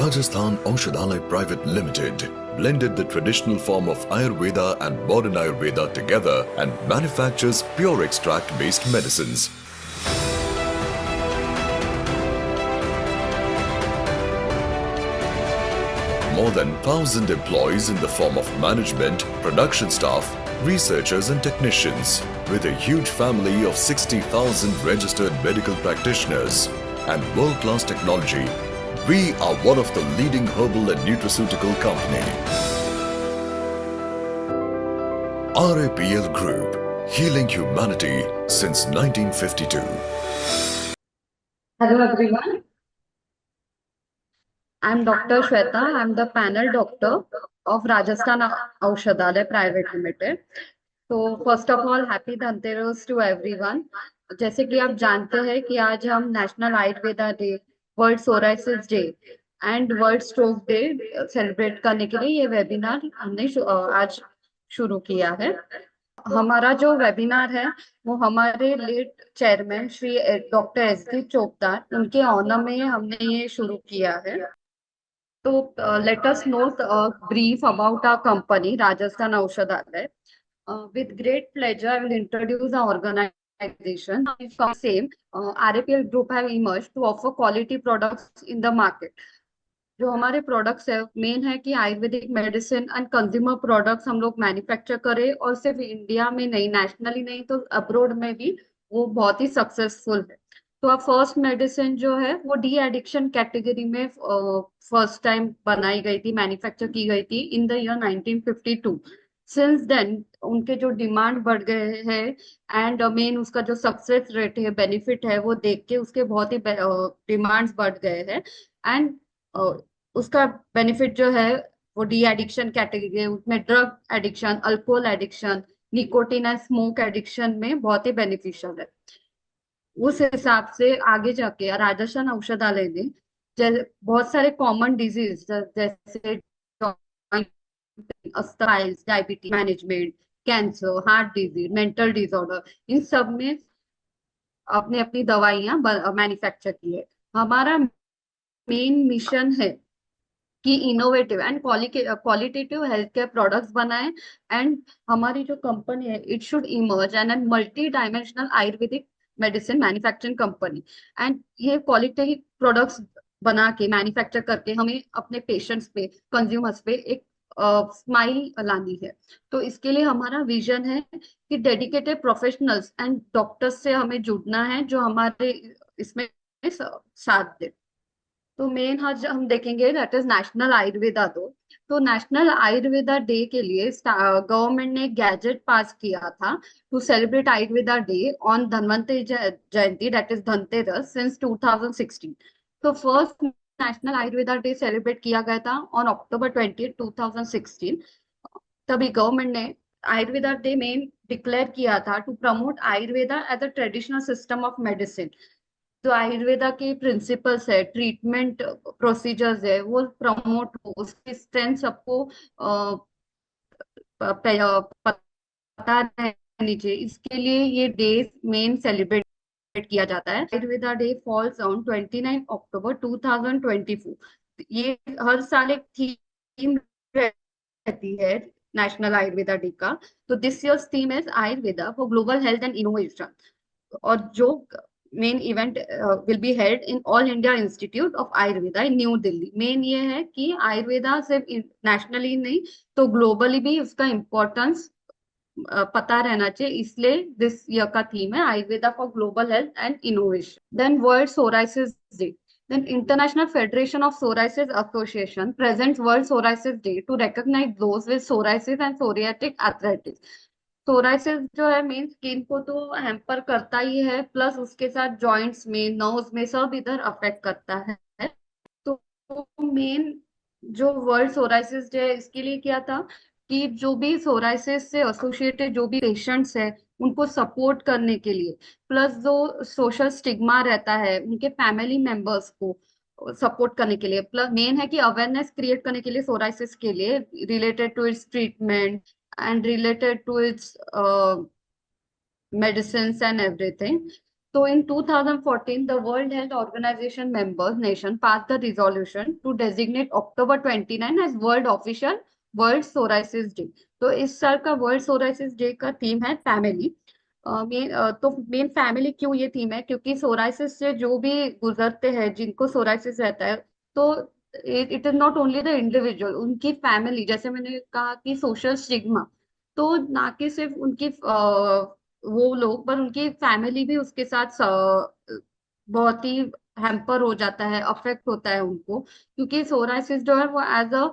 Rajasthan Aushadhalaya Private Limited blended the traditional form of Ayurveda and modern Ayurveda together and manufactures pure extract-based medicines. More than 1,000 employees in the form of management, production staff, researchers and technicians, with a huge family of 60,000 registered medical practitioners and world-class technology. We are one of the leading herbal and nutraceutical company. RAPL Group, healing humanity since 1952. Hello everyone. I'm Dr. Shweta. I'm the panel doctor of Rajasthan Aushadhalaya Private Limited. तो first of all happy Dhanteras to everyone. जैसे कि आप जानते हैं कि आज हम national Ayurveda day, world psoriasis day and world stroke day celebrate करने के लिए ये वेबिनार हमने आज शुरू किया है। हमारा जो वेबिनार है वो हमारे late chairman Shri doctor S D. Chopdar उनके ऑनर में हमने ये शुरू किया है। तो let us note brief about our company Rajasthan Aushadhalaya. With great pleasure, I will introduce our organization. From same, RAPL Group have emerged to offer quality products in the market. जो हमारे प्रोडक्ट्स है मेन है कि Ayurvedic medicine and consumer products हम लोग manufacture करें, और सिर्फ इंडिया में नहीं, नेशनली नहीं तो अब्रोड में भी वो बहुत ही सक्सेसफुल है। तो अब फर्स्ट मेडिसिन जो है वो डी एडिक्शन कैटेगरी में फर्स्ट टाइम बनाई गई थी, मैन्युफैक्चर की गई थी in the year 1952। Since then उनके जो डिमांड बढ़ गए हैं एंड मेन उसका जो सक्सेस रेट है, बेनिफिट है, वो देख के उसके बहुत ही डिमांड्स बढ़ गए हैं। एंड उसका बेनिफिट जो है वो डी एडिक्शन कैटेगरी है, उसमें drug addiction, alcohol addiction, nicotine and smoke addiction में बहुत ही बेनिफिशियल है। उस हिसाब से आगे जाके राजस्थान औषधालय ने बहुत सारे कॉमन डिजीज जैसे अस्थाइल्स, diabetes management, cancer, heart disease, mental disorder, इन सब में अपने अपनी दवाइयां मैन्युफैक्चर की है। हमारा मेन मिशन है कि innovative and qualitative health care products बनाए, एंड हमारी जो कंपनी है it should emerge and multi dimensional Ayurvedic medicine manufacturing company. And ये क्वालिटी प्रोडक्ट्स बना के मैन्युफैक्चर करके हमें अपने पेशेंट्स पे, कंज्यूमर्स पे एक स्माइल लानी है। तो इसके लिए हमारा विजन है कि डेडिकेटेड प्रोफेशनल्स एंड डॉक्टर्स से हमें जुड़ना है जो हमारे इसमें साथ दे। तो मेन आज हम देखेंगे that is national Ayurveda day. तो नेशनल आयुर्वेदा डे के लिए गवर्नमेंट ने गैजेट पास किया था to celebrate Ayurveda day on Dhanvantari Jayanti, that is Dhanteras, since 2016। तो first national Ayurveda day celebrate किया गया था ऑन अक्टूबर 20, 2016। तभी गवर्नमेंट ने आयुर्वेदा डे मेन डिक्लेयर किया था to promote Ayurveda as a traditional system of medicine. जो आयुर्वेदा के प्रिंसिपल्स है, ट्रीटमेंट प्रोसीजर्स है, वो प्रमोट हो, उसकी स्ट्रेंथ सबको पता रहनी चाहिए। इसके लिए ये डे मेन सेलिब्रेट किया जाता है। आयुर्वेदा डे फॉल्स ऑन 29 अक्टूबर 2024। ये हर साल एक थीम रहती है नेशनल आयुर्वेदा डे का। तो this years theme is Ayurveda for global health and innovation. और जो main event will be held in all India institute of Ayurveda in new Delhi. Main ये है कि आयुर्वेदा सिर्फ नेशनली नहीं तो ग्लोबली भी उसका इम्पोर्टेंस पता रहना चाहिए, इसलिए दिस ईयर का थीम है Ayurveda for global health and innovation. Then world psoriasis day. Then International Federation of Psoriasis Association presents World Psoriasis Day to recognize those with psoriasis and psoriatic arthritis. Psoriasis जो है main skin को तो hamper करता ही है, plus उसके साथ joints में, nerves में, सब इधर अफेक्ट करता है। तो मेन जो वर्ल्ड सोराइसिस डे इसके लिए किया था कि जो भी सोराइसिस से एसोसिएटेड जो भी पेशेंट्स है उनको सपोर्ट करने के लिए, प्लस जो सोशल स्टिग्मा रहता है उनके फैमिली मेंबर्स को सपोर्ट करने के लिए, प्लस मेन है कि अवेयरनेस क्रिएट करने के लिए सोराइसिस के लिए related to its treatment and related to its medicines and everything. So in 2014, the World Health Organization members nation passed the resolution to designate October 29 as World Psoriasis Day. तो इस साल का world psoriasis day का theme है family. तो main family क्यों ये theme है, क्योंकि सोराइसिस से जो भी गुजरते हैं, जिनको सोराइसिस रहता है, तो it is not only the individual, उनकी फैमिली, जैसे मैंने कहा कि सोशल स्टिग्मा, तो ना कि सिर्फ उनकी वो लोग, पर उनकी फैमिली भी उसके साथ बहुत ही हैम्पर हो जाता है, अफेक्ट होता है उनको, क्योंकि सोराइसिस जो है वो एज अ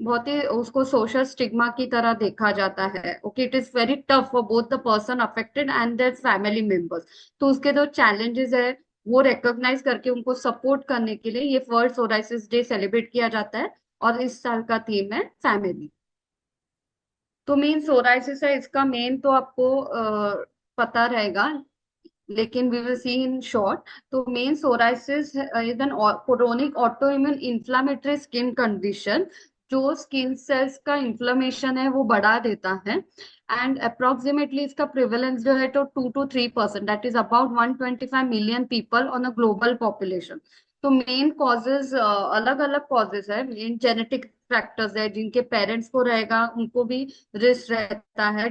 बहुत ही उसको सोशल स्टिग्मा की तरह देखा जाता है। Okay, it is very tough for both the person affected and their family members. तो उसके जो चैलेंजेस है वो रिकॉग्नाइज करके उनको सपोर्ट करने के लिए ये वर्ल्ड सोराइसिस डे सेलिब्रेट किया जाता है, और इस साल का थीम है फैमिली। तो मेन सोराइसिस है, इसका मेन तो आपको पता रहेगा, लेकिन we will see in short. तो main psoriasis is an chronic autoimmune inflammatory skin condition, जो स्किन सेल्स का इन्फ्लेमेशन है वो बढ़ा देता है। एंड अप्रोक्सीमेटली इसका प्रिवेलेंस जो है तो 2 to 3%, that is about 125 million people on a global population. तो मेन कॉजेज अलग अलग कॉजेज है, मेन जेनेटिक फैक्टर्स है, जिनके पेरेंट्स को रहेगा उनको भी रिस्क रहता है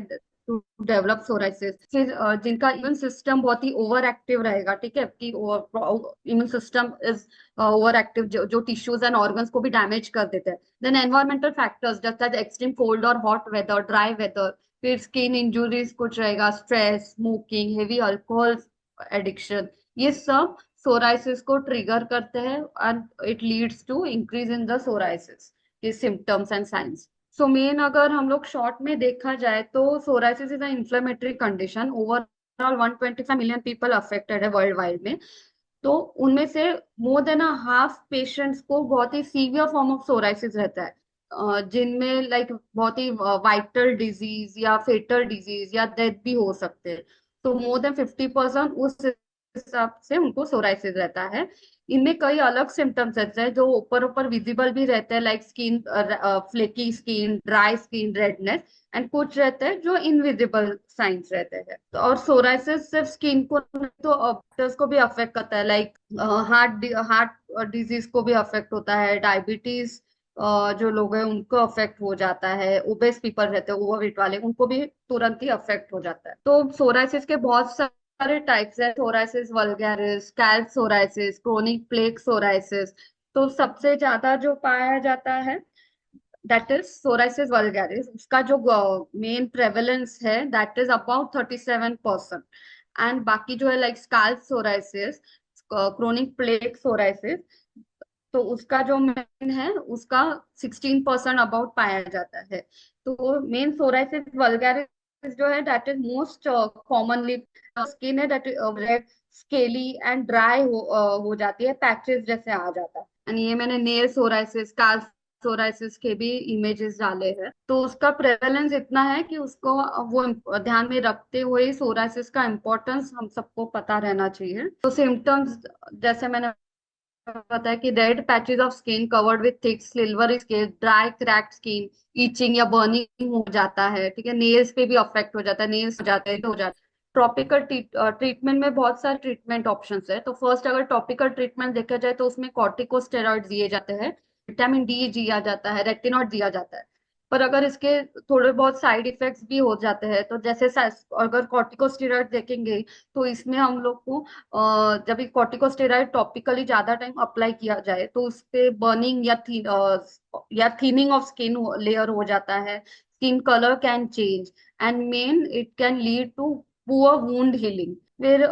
टू डेवलप सोराइसिस। फिर जिनका इम्यून सिस्टम बहुत ही ओवर एक्टिव रहेगा, ठीक है, कि immune system is over active, जो टिश्यूज एंड ऑर्गन्स को भी डैमेज कर देते हैं। Then environmental factors just as extreme cold और हॉट वेदर, ड्राई वेदर, फिर स्किन इंजुरीज कुछ रहेगा, stress, smoking, heavy alcohol addiction, ये सब सोराइसिस को ट्रिगर करते हैं, and it leads to increase in the psoriasis के symptoms and science. So main अगर हम लोग शॉर्ट में देखा जाए तो psoriasis is a inflammatory condition, overall 125 million people affected है वर्ल्ड वाइड में। तो उनमें से more than a half patients को बहुत ही सीवियर फॉर्म ऑफ सोराइसिस रहता है, जिनमें लाइक बहुत ही वाइटल डिजीज या फेटल डिजीज या डेथ भी हो सकते हैं। तो मोर देन 50% उस हिसाब से उनको सोराइसिस रहता है। इनमें कई अलग सिम्टम्स रहते हैं जो ऊपर ऊपर विजिबल भी रहते हैं, like skin flaky skin, dry skin, redness, and कुछ रहते हैं जो इनविजिबल साइंस रहते हैं। तो और सोराइसिस सिर्फ स्किन को नहीं, तो ऑब्जेक्ट्स को भी अफेक्ट करता है, लाइक हार्ट डिजीज को भी अफेक्ट होता है, डायबिटीज जो लोग हैं उनको अफेक्ट हो जाता है, ओबेस पीपल रहते हैं ओवरवेट वाले, उनको भी तुरंत ही अफेक्ट हो जाता है। तो सोराइसिस के बहुत सारे टाइप्स है, psoriasis vulgaris, scalp psoriasis, chronic plaque psoriasis. तो सबसे ज्यादा जो पाया जाता है दैट इज सोराइसिस वल्गैरिस, उसका जो मेन प्रेवलेंस है दैट इज अबाउट 37%। एंड बाकी जो है like scalp psoriasis, chronic plaque psoriasis, तो उसका जो मेन है उसका 16% अबाउट पाया जाता है। तो मेन सोराइसिस वल्गैरिस जो है that is most commonly skin है that red, scaly and dry हो जाती है, पैचेस जैसे आ जाता है। एंड ये मैंने नेल सोराइसिस, स्काल्प सोराइसिस के भी इमेजेस डाले हैं। तो उसका प्रेवलेंस इतना है कि उसको वो ध्यान में रखते हुए सोराइसिस का इम्पोर्टेंस हम सबको पता रहना चाहिए। तो सिम्टम्स जैसे मैंने पता है कि red patches of skin covered with thick silver skin, dry cracked skin, itching या बर्निंग हो जाता है, ठीक है, नेल्स पे भी अफेक्ट हो जाता है, नेल्स हो जाते हैं। टॉपिकल ट्रीटमेंट में बहुत सारे ट्रीटमेंट ऑप्शंस है। तो फर्स्ट अगर टॉपिकल ट्रीटमेंट देखा जाए तो उसमें कॉर्टिकोस्टेरॉइड दिए जाते हैं, विटामिन डी दिया जाता है, रेटिनॉइड दिया जाता है। पर अगर इसके थोड़े बहुत साइड इफेक्ट्स भी हो जाते हैं, तो जैसे अगर कॉर्टिकोस्टेरॉइड देखेंगे तो इसमें हम लोग को जब ये कॉर्टिकोस्टेरॉइड टॉपिकली ज्यादा टाइम अप्लाई किया जाए तो उस पे बर्निंग या थिनिंग ऑफ स्किन लेयर हो जाता है, skin colour can change, and main it can lead to poor wound healing. फिर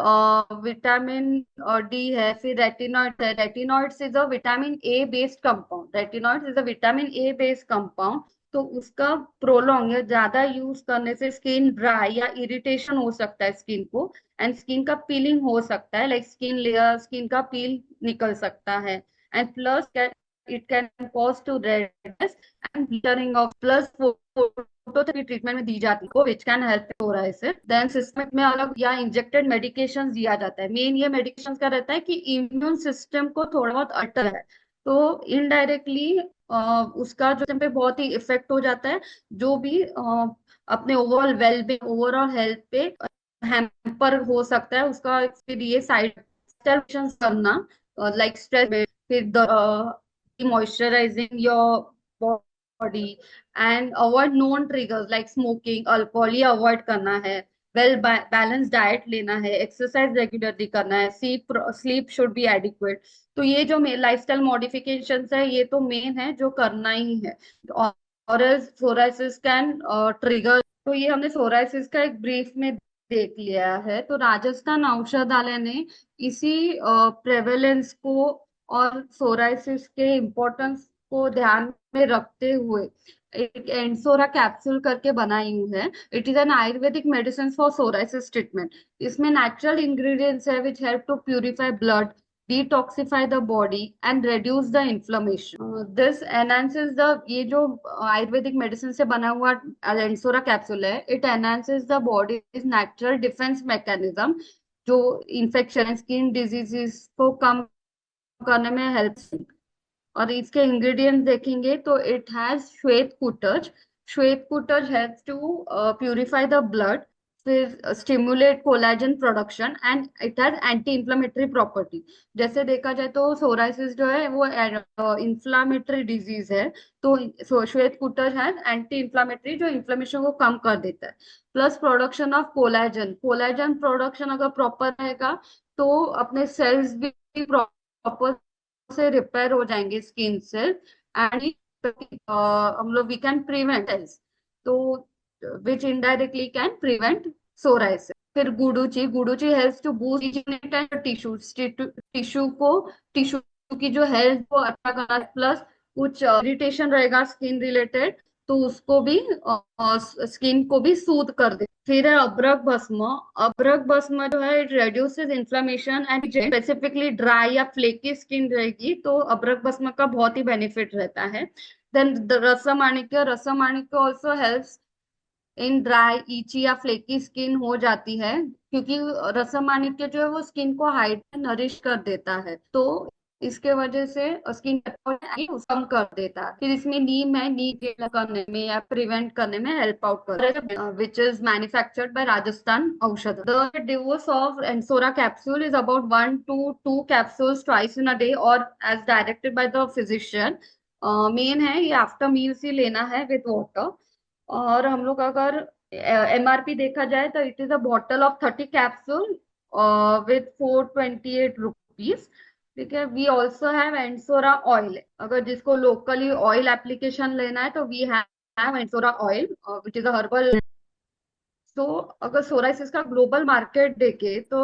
विटामिन डी है, फिर रेटिनॉइड है। Retinoids is a vitamin A based compound, retinoids is a vitamin A based compound. तो उसका prolong या ज्यादा use करने से स्किन ड्राई या इरिटेशन हो सकता है स्किन को, एंड स्किन का पीलिंग हो सकता है, लाइक स्किन लेयर, स्किन का पील निकल सकता है। And plus it can cause to redness and blurring of, plus phototherapy treatment में दी जाती है विच कैन हेल्प हो रहा है इससे। देन सिस्टम में अलग या इंजेक्टेड मेडिकेशन दिया जाता है। मेन ये मेडिकेशन का रहता है कि इम्यून सिस्टम को थोड़ा बहुत अल्टर है, तो इनडायरेक्टली उसका जो पे बहुत ही इफेक्ट हो जाता है, जो भी अपने ओवरऑल वेलबींग, ओवरऑल हेल्थ पे हैम्पर हो सकता है उसका। फिर ये साइड करना, लाइक स्ट्रेस, फिर moisturising your body, and avoid non triggers like smoking, alcohol, ये अवॉइड करना है। वेल बैलेंस डाइट लेना है, एक्सरसाइज रेगुलरली करना है, स्लीप शुड बी एडिक्वेट। तो ये जो लाइफस्टाइल मॉडिफिकेशंस है ये तो मेन है जो करना ही है। और सोराइसिस कैन ट्रिगर। तो ये हमने सोराइसिस का एक ब्रीफ में देख लिया है। तो राजस्थान औषधालय ने इसी प्रेवेलेंस को और सोराइसिस के इम्पोर्टेंस को ध्यान में रखते हुए एक एंसोरा कैप्सूल करके बनाई हुई है। It is an ayurvedic medicine for psoriasis treatment. इसमें नेचुरल इंग्रेडिएंट्स है which help to purify blood, detoxify the body and reduce the inflammation. This enhances the, ये जो आयुर्वेदिक मेडिसिन से बना हुआ एलेंसोरा कैप्सूल है, it enhances the bodies natural defence mechanism, जो infection, skin diseases को कम करने में हेल्प। और इसके इंग्रेडिएंट्स देखेंगे तो it has Shwet Kutaj. Shwet Kutaj helps to purify the blood, फिर stimulate collagen production, and it has anti inflammatory property. जैसे देखा जाए तो सोराइसिस जो है वो इंफ्लामेटरी डिजीज है। तो श्वेत कुटज है एंटी इंफ्लामेटरी, जो इन्फ्लेमेशन को कम कर देता है। Plus production of collagen, collagen production अगर प्रॉपर रहेगा तो अपने सेल्स भी प्रॉपर से रिपेयर हो जाएंगे स्किन से। एंड हम लोग वी कैन प्रिवेंट, तो which indirectly can prevent psoriasis. फिर Guduchi, Guduchi helps to boost tissue, tissue को, टिश्यू की जो हेल्थ को अच्छा करना। प्लस कुछ इरिटेशन रहेगा स्किन रिलेटेड तो उसको भी, स्किन को भी सूद कर दे। फिर है अबरक भस्म। अबरक भस्म जो है it reduces inflammation and specifically dry या फ्लेकी स्किन रहेगी तो अबरक भस्म का बहुत ही बेनिफिट रहता है। Then Rasmanikya, Rasmanikya also helps in dry, itchy या फ्लेकी स्किन हो जाती है, क्योंकि रसमाणिक्य जो है वो स्किन को हाइड्रेट, नरिश कर देता है। तो इसके वजह से स्किन कम कर देता है। फिर इसमें नीम है, नीम करने में या प्रिवेंट करने में हेल्प आउट कर, which is manufactured by Rajasthan Aushadh. The dose of Ansora capsule is about 1 to 2 capsules twice in a day और as directed by the physician. Main है ये आफ्टर मील्स ही लेना है विद वाटर। और हम लोग अगर एमआरपी देखा जाए तो it is a bottle of 30 capsule with 428 rupees. ठीक है। We also have Ansora oil. अगर जिसको लोकली ऑयल एप्लीकेशन लेना है तो we have Ansora oil which is a herbal. तो अगर सोराइसिस का ग्लोबल मार्केट देखे तो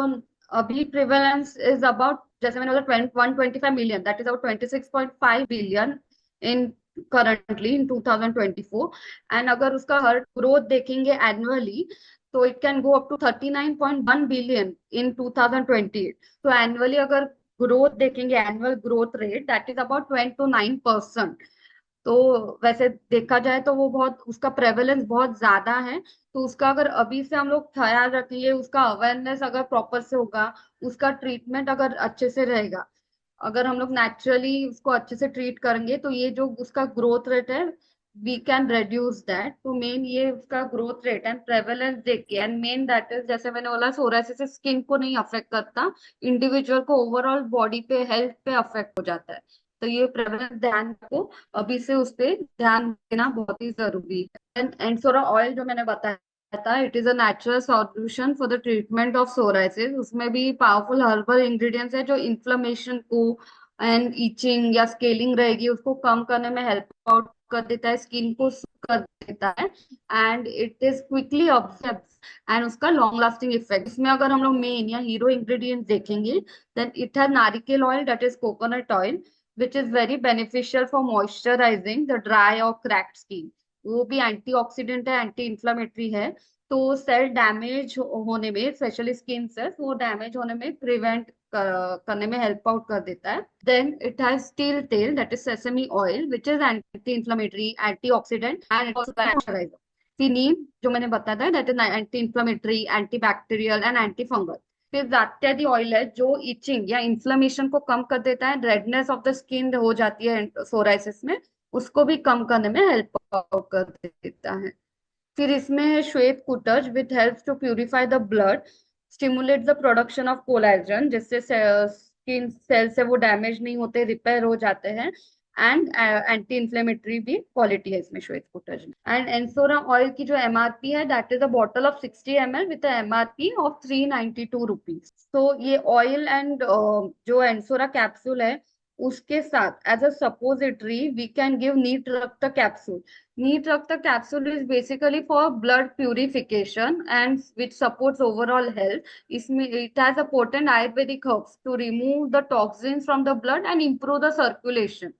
अभी प्रिवेलेंस इज अबाउट, जैसे मैंने बोला, 125 million, that is about 26.5 billion in currently in 2024। And अगर उसका हर ग्रोथ देखेंगे एनुअली तो it can go up to 39.1 billion in 2028। तो एनुअली अगर ग्रोथ देखेंगे, annual growth rate that is about 29%। तो वैसे देखा जाए तो वो बहुत, उसका प्रेवलेंस बहुत ज्यादा है। तो उसका अगर अभी से हम लोग ख्याल रखेंगे, उसका अवेयरनेस अगर प्रॉपर से होगा, उसका ट्रीटमेंट अगर अच्छे से रहेगा, अगर हम लोग नेचुरली उसको अच्छे से ट्रीट करेंगे तो ये जो उसका ग्रोथ रेट है वी कैन रिड्यूस दैट। तो मेन ये उसका ग्रोथ रेट एंड प्रेवलेंस देख के, एंड मेन दैट इज, जैसे मैंने बोला, सोराइसिस स्किन को नहीं अफेक्ट करता, इंडिविजुअल को ओवरऑल बॉडी पे, हेल्थ पे अफेक्ट हो जाता है। तो ये प्रेवलेंस ध्यान को अभी से उस पे ध्यान देना बहुत ही जरूरी है। एंड सोरा ऑयल जो मैंने बताया था, it is a natural solution for the treatment of psoriasis. उसमें भी पावरफुल हर्बल इंग्रेडिएंट्स है जो इन्फ्लेमेशन को एंड इचिंग या स्केलिंग रहेगी उसको कम करने में हेल्प आउट कर देता है, स्किन को कर देता है। And it is quickly observe and उसका लॉन्ग लास्टिंग इफेक्ट। इसमें अगर हम लोग मेन या हीरो इंग्रेडिएंट देखेंगे देन इट है narikel oil, that is coconut oil, which is very beneficial for moisturizing the dry or cracked skin। वो भी एंटीऑक्सीडेंट है, एंटी इंफ्लेमेटरी है। तो सेल डैमेज होने में, स्पेशली स्किन सेल्स, वो डैमेज होने में प्रिवेंट करने में हेल्प आउट कर देता है। देन इट हैज स्टील तेल, that is sesame oil, which is anti inflammatory, antioxidant and moisturiser. फिर नीम जो मैंने बताया था, that is anti inflammatory, anti bacterial and anti fungal. फिर जात्यदि ऑयल है जो इचिंग या इन्फ्लेमेशन को कम कर देता है, रेडनेस ऑफ द स्किन हो जाती है सोराइसिस में, उसको भी कम करने में हेल्प कर देता है। फिर इसमें है Shwet Kutaj which helps to purify the blood, stimulate the production of collagen, जिससे स्किन सेल्स है वो डैमेज नहीं होते, रिपेयर हो जाते हैं। एंड एंटी इन्फ्लेमेटरी भी क्वालिटी है इसमें श्वेत कुटज में। एंड एंसोरा ऑयल की जो एमआरपी है that is a bottle of 60 ml with MRP of 392 rupees. तो ये ऑयल एंड जो एंसोरा कैप्सूल है उसके साथ as a suppository we can give neat रक्त capsule. Neat Rakta capsule is basically for blood purification and which supports overall health. इसमें it has a potent Ayurvedic herbs to remove the toxins from the blood and improve the circulation.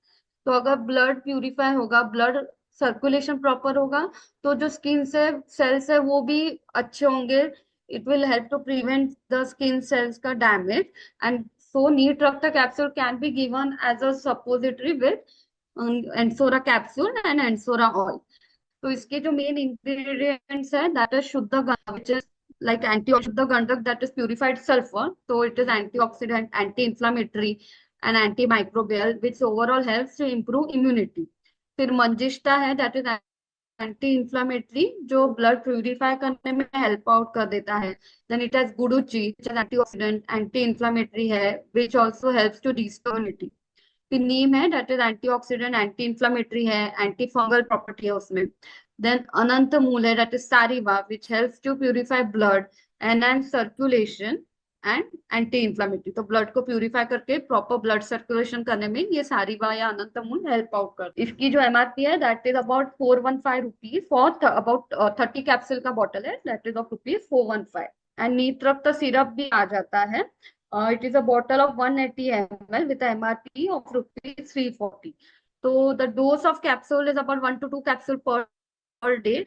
तो अगर blood purify होगा, blood circulation proper होगा, तो जो skin से sales है वो भी अच्छे होंगे। It will help to prevent the skin cells का डैमेज। एंड सो नीट रक्त capsule can be given as a suppository with Ansora capsule and Ansora oil. तो इसके जो मेन इंग्रेडिएंट्स है that is Shuddh Gandhak which is like anti Shuddh Gandhak that is purified sulphur, तो it is antioxidant, anti inflammatory and anti microbial which overall helps to improve immunity. फिर मंजिष्ठा है that is anti inflammatory जो blood purify करने में help out कर देता है। Then it has Guduchi which is antioxidant, anti inflammatory है which also helps to restore immunity. फिर नीम है that is antioxidant, anti inflammatory है, एंटी फंगल प्रॉपर्टी है उसमें। देन अनंत मूल है that is Sariva which helps to purify blood, enhance circulation and anti inflammatory. तो blood को purify करके प्रॉपर ब्लड सर्कुलेशन करने में ये सारिवा या अनंत मूल हेल्प आउट कर। इसकी जो एमआरपी है that is about 415 rupees for about 30 capsule का बॉटल है that is of rupees 415। And Neetrakt syrup भी आ जाता है। It is a bottle of 180 ml with a MRP of rupees 340. So the dose of capsule is about 1 to 2 capsule per day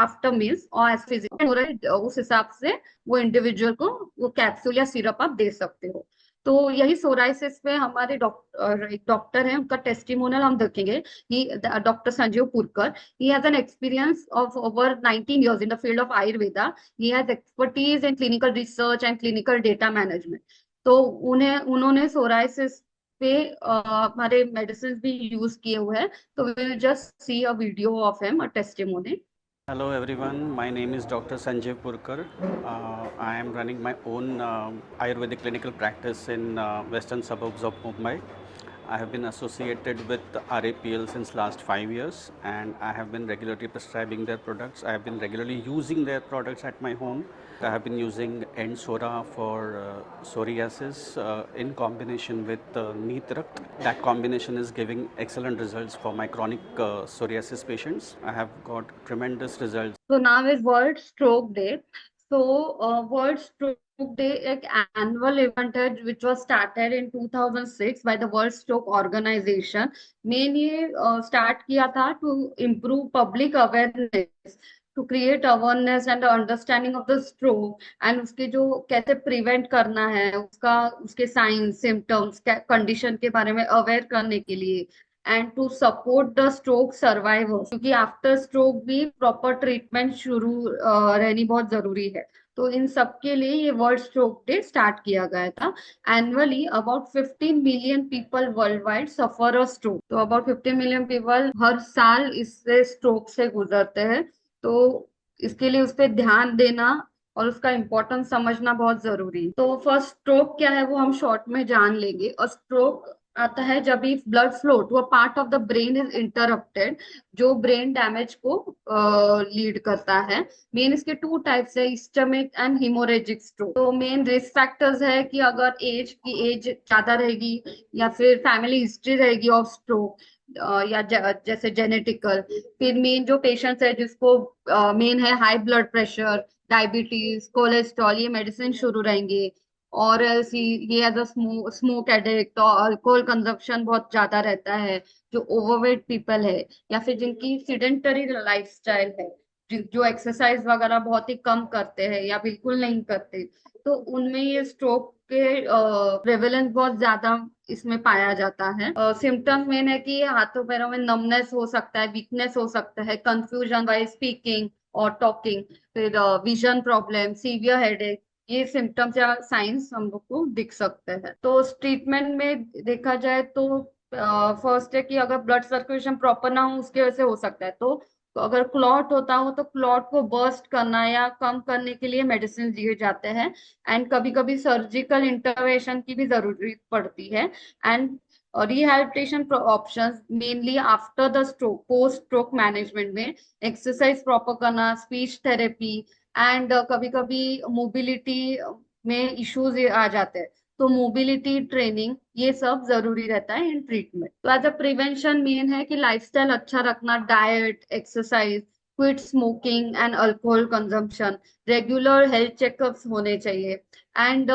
after meals or as physical उस हिसाब से वो individual को वो कैप्सूल या सिरप आप दे सकते हो। तो यही सोराइसिस पे हमारे डॉक्टर एक डॉक्टर हैं उनका टेस्टिमोनियल हम देखेंगे। He doctor Sanjeev Purkar, he has an experience of over 19 years in the field of Ayurveda. He has expertise in clinical research and clinical data management. तो उन्होंने सोराइसिस पे हमारे मेडिसिन भी यूज किए हुए हैं। तो we will just see a video of him, a testimony. Hello everyone, my name is Dr. Sanjeev Purkar. I am running my own Ayurvedic clinical practice in western suburbs of Mumbai. I have been associated with RAPL since last 5 years and I have been regularly prescribing their products. I have been regularly using their products at my home. I have been using Ensora for psoriasis in combination with Neet Rakt. That combination is giving excellent results for my chronic psoriasis patients. I have got tremendous results. So now is World Stroke Day. So World Stroke Day एक annual event है which was started in 2006 by the World Stroke Organization. Main ये start किया था to improve public awareness, to create awareness and understanding of the stroke and उसके जो कैसे prevent करना है उसका, उसके signs, symptoms, condition के बारे में aware करने के लिए and to support the stroke survivors, क्योंकि आफ्टर स्ट्रोक भी प्रॉपर ट्रीटमेंट शुरू रहनी बहुत जरूरी है। तो इन सब के लिए ये वर्ल्ड स्ट्रोक डे स्टार्ट किया गया था। Annually about 15 million people world wide suffer a stroke. तो अबाउट 15 मिलियन पीपल हर साल इससे स्ट्रोक से गुजरते हैं। तो इसके लिए उस पर ध्यान देना और उसका इम्पोर्टेंस समझना बहुत जरूरी है। तो फर्स्ट स्ट्रोक क्या है वो हम शॉर्ट में जान लेंगे। और स्ट्रोक आता है जब भी blood flow to a part of the brain is interrupted, जो ब्रेन डैमेज को लीड करता है। मेन इसके टू टाइप्स है, इस्चेमिक एंड हिमोरेजिक स्ट्रोक। तो मेन रिस्क फैक्टर्स है कि अगर एज ज्यादा रहेगी या फिर फैमिली हिस्ट्री रहेगी ऑफ स्ट्रोक या जैसे जेनेटिकल। फिर मेन जो पेशेंट्स है जिसको मेन है high blood pressure, diabetes, cholesterol, ये मेडिसिन शुरू रहेंगे। और ये एज अ स्मोक एडिक्ट और अल्कोहल कंजप्शन बहुत ज्यादा रहता है, जो ओवरवेट पीपल है या फिर जिनकी सिडेंटरी लाइफस्टाइल है, जो एक्सरसाइज वगैरह बहुत ही कम करते हैं या बिल्कुल नहीं करते, तो उनमें ये स्ट्रोक के प्रेवलेंस बहुत ज्यादा इसमें पाया जाता है। सिम्टम्स मेन है कि हाथों पैरों में नमनेस हो सकता है, वीकनेस हो सकता है, कंफ्यूजन बाय स्पीकिंग और टॉकिंग, फिर विजन प्रॉब्लम, सीवियर हेडेक, ये सिम्टम्स या साइंस हम लोग को दिख सकते हैं। तो ट्रीटमेंट में देखा जाए तो फर्स्ट है कि अगर ब्लड सर्कुलेशन प्रॉपर ना हो उसकी वजह से हो सकता है, तो तो अगर क्लॉट होता हो तो क्लॉट को बर्स्ट करना या कम करने के लिए मेडिसिन दिए जाते हैं। एंड कभी कभी सर्जिकल इंटरवेंशन की भी जरूरत पड़ती है। And rehabilitation options mainly after the stroke, post stroke management में एक्सरसाइज प्रॉपर करना, स्पीच थेरेपी, एंड कभी कभी मोबिलिटी में इश्यूज आ जाते हैं, तो मोबिलिटी ट्रेनिंग ये सब जरूरी रहता है इन ट्रीटमेंट। तो एज अ प्रिवेंशन मेन है कि लाइफस्टाइल अच्छा रखना, diet, exercise, quit smoking and alcohol consumption, regular health checkups होने चाहिए। एंड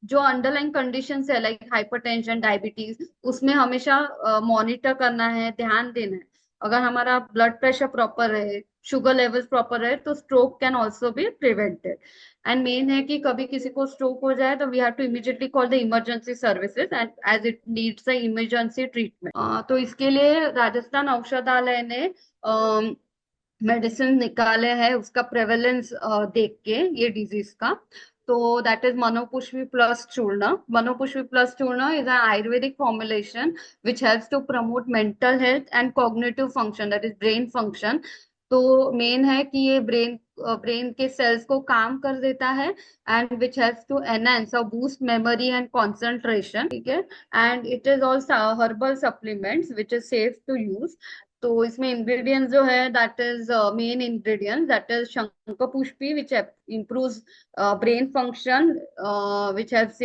जो अंडरलाइन कंडीशन है लाइक हाइपरटेंशन, डायबिटीज, उसमें हमेशा मॉनिटर करना है, ध्यान देना है। अगर हमारा ब्लड प्रेशर प्रॉपर रहे, शुगर लेवल्स प्रॉपर रहे, तो stroke can also be prevented. And main है कि कभी किसी को स्ट्रोक हो जाए तो we have to immediately call the emergency services and as it needs the emergency treatment. तो इसके लिए राजस्थान औषधालय ने मेडिसिन निकाले हैं उसका प्रेवलेंस देख के, ये डिजीज का। तो दैट इज मनोपुष्पी प्लस चूर्ण। मनोपुष्पी प्लस चूर्ण is an Ayurvedic formulation which helps to promote mental health and cognitive function, that is brain function। तो मेन है कि ये ब्रेन के सेल्स को काम कर देता है, and which helps to enhance और बूस्ट मेमोरी एंड कंसंट्रेशन, ठीक है। And it is also herbal supplements which is safe to use. तो इसमें इंग्रेडिएंट्स जो है, that is main ingredients, that is Shankhpushpi which improves brain function, which helps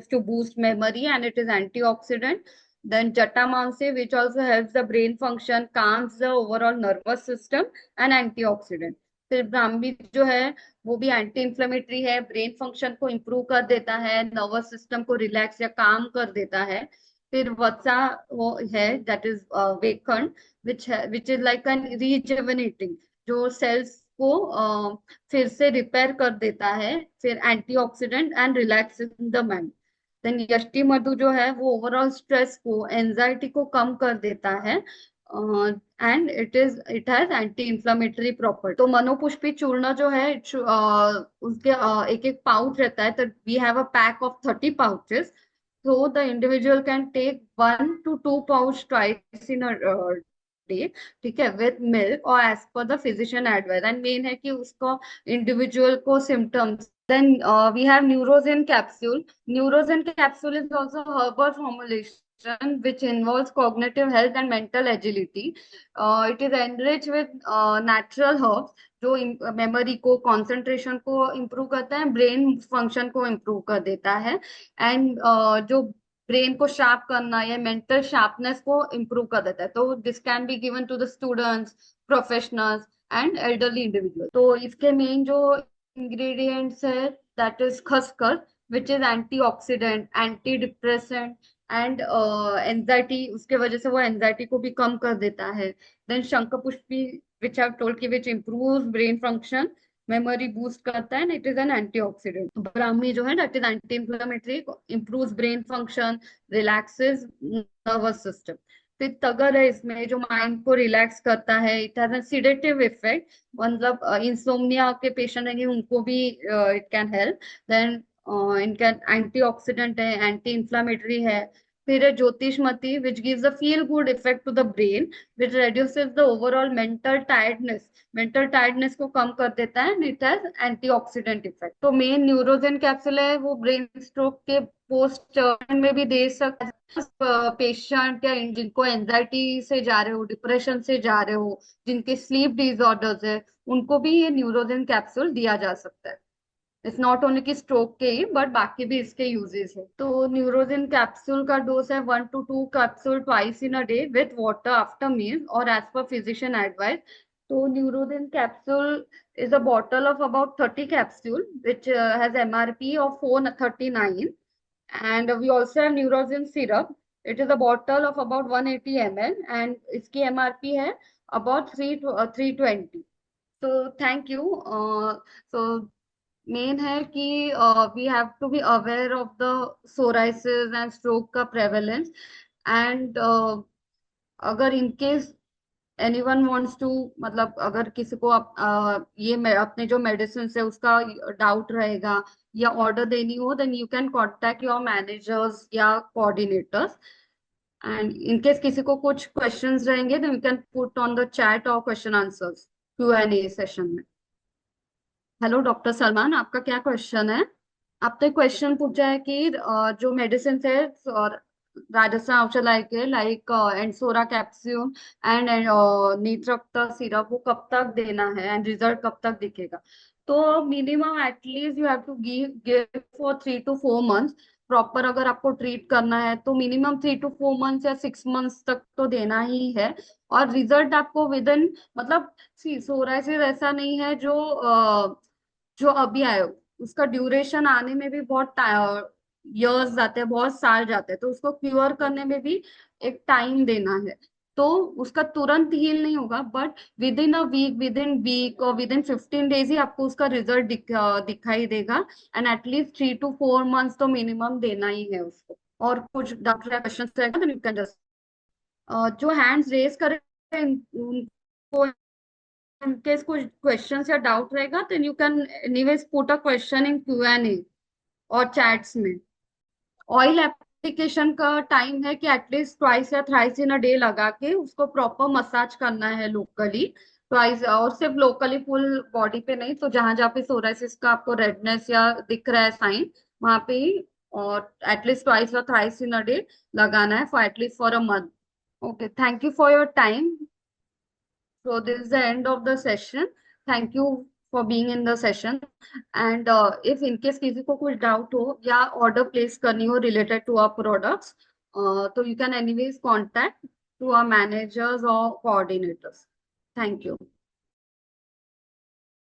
to boost memory, and it is antioxidant. Then Jatamansi, which also helps the brain function, calms the overall nervous system, and antioxidant। फिर ब्राह्मी जो है वो भी anti inflammatory है, brain function को improve कर देता है, नर्वस सिस्टम को रिलैक्स या काम कर देता है। फिर वत्सा वो है, that is Vekhand, which is like an rejuvenating, जो सेल्स को फिर से रिपेयर कर देता है। फिर antioxidant and relaxing the mind. Then Yashti Madhu जो है वो ओवरऑल स्ट्रेस को, एंजाइटी को कम कर देता है, and it has anti inflammatory property. तो मनोपुष्पी चूर्ण जो है उसके एक एक पाउच रहता है, तो we have a pack of 30 pouches. So the individual can take 1 to 2 pouch twice in a day, ठीक है, विथ मिल्क और as per the physician advice. And main है कि उसको इंडिविजुअल को symptoms. Then we have Neurogin capsule. Neurogin capsule is also herbal formulation which involves cognitive health and mental agility. It is enriched with natural herbs जो memory को, concentration को improve करता है, brain function को इम्प्रूव कर देता है, एंड जो ब्रेन को शार्प करना या मेंटल शार्पनेस को इम्प्रूव कर देता है। तो this can be given to the students, professionals and elderly individual. तो इसके मेन जो इंग्रेडिएंट्स है, that is khaskhas, which is antioxidant, anti depressant and anxiety, उसके वजह से वो एंजाइटी को भी कम कर देता है। Then shankhpushpi, which have told कि which improves brain function, memory boost करता है, it is an antioxidant. Brahmi जो है that is anti inflammatory, improves brain function, relaxes nervous system. फिर तगर है इसमें, जो माइंड को रिलैक्स करता है, it has a sedative effect, मतलब इंसोम्निया के पेशेंट हैं उनको भी इट कैन हेल्प। देन इनका एंटीऑक्सीडेंट है, एंटी इंफ्लेमेटरी है। फिर है jyotishmati, which gives a feel good effect to the brain, which reduces the overall mental tiredness, mental tiredness को कम कर देता है, and it has antioxidant effect. तो मेन न्यूरोजन कैप्सूल है वो ब्रेन स्ट्रोक के पोस्ट में भी दे सकते पेशेंट या जिनको एंजाइटी से जा रहे हो, डिप्रेशन से जा रहे हो, जिनके स्लीप डिसऑर्डर्स है, उनको भी ये न्यूरोजन कैप्सूल दिया जा सकता है। इट्स नॉट ओनली कि स्ट्रोक के ही, बट बाकी भी इसके यूजेस है। तो न्यूरोजिन कैप्सूल का डोज है 1 to 2 capsule twice in a day with water after meal और एज पर फिजिशियन एडवाइस। तो Neurogin capsule is a bottle of about 30 capsule which has MRP of 439, and we also have Neurogen syrup. It is a bottle of about 180 ml and इसकी MRP है about 320। So thank you। So main है कि we have to be aware of the psoriasis and stroke का prevalence. And अगर in case anyone wants to, मतलब अगर किसी को अपने जो मेडिसिन है उसका डाउट रहेगा या ऑर्डर देनी हो, then you can contact your managers या कोऑर्डिनेटर्स। एंड इन केस किसी को कुछ क्वेश्चंस रहेंगे तो you can put on the chat और क्वेश्चन आंसर्स Q&A सेशन में। हेलो डॉक्टर सलमान, आपका क्या क्वेश्चन है? आपने क्वेश्चन पूछा है कि जो मेडिसिन है और राजस्थान औषधालय के लाइक एंडसोरा कैप्सूल एंड नीत्रप्ता सिरप वो कब तक देना है एंड रिजल्ट कब तक दिखेगा। तो minimum at least you have to give for 3 to 4 months। Proper अगर आपको ट्रीट करना है तो मिनिमम 3 to 4 months या 6 months तक तो देना ही है। और रिजल्ट आपको विद इन मतलब सोरायसिस ऐसा नहीं है जो अभी आए, उसका ड्यूरेशन आने में भी बहुत इयर्स जाते हैं, बहुत साल जाते हैं, तो उसको क्योर करने में भी एक टाइम देना है। तो उसका तुरंत हील नहीं होगा, बट विद इन वीक और विद इन 15 days ही आपको उसका रिजल्ट दिखाई देगा। एंड एटलीस्ट 3 to 4 months तो मिनिमम देना ही है उसको। और कुछ डॉक्टर क्वेश्चन रहेगा तो यू कैन जस्ट जो हैंड्स रेज करें उनको इनकेस कुछ क्वेश्चंस या डाउट रहेगा तो you can anyways put a question in Q&A और चैट्स में। ऑयल एप्लीकेशन का टाइम है कि एटलीस्ट ट्वाइस या थ्राइस इन अ डे लगा के उसको प्रॉपर मसाज करना है लोकली ट्वाइस, और सिर्फ लोकली फुल बॉडी पे नहीं, तो जहां जहाँ पे सोराइसिस का आपको रेडनेस या दिख रहा है साइन वहां पे ही, और एटलीस्ट ट्वाइस और थ्राइस इन अ डे लगाना है for at least for a month. Okay, thank you for your time. So this is the end of the session. Thank you for being in the session. And if in case किसी को कुछ doubt हो या order place करनी हो related to our products, तो you can anyways contact to our managers or coordinators. Thank you.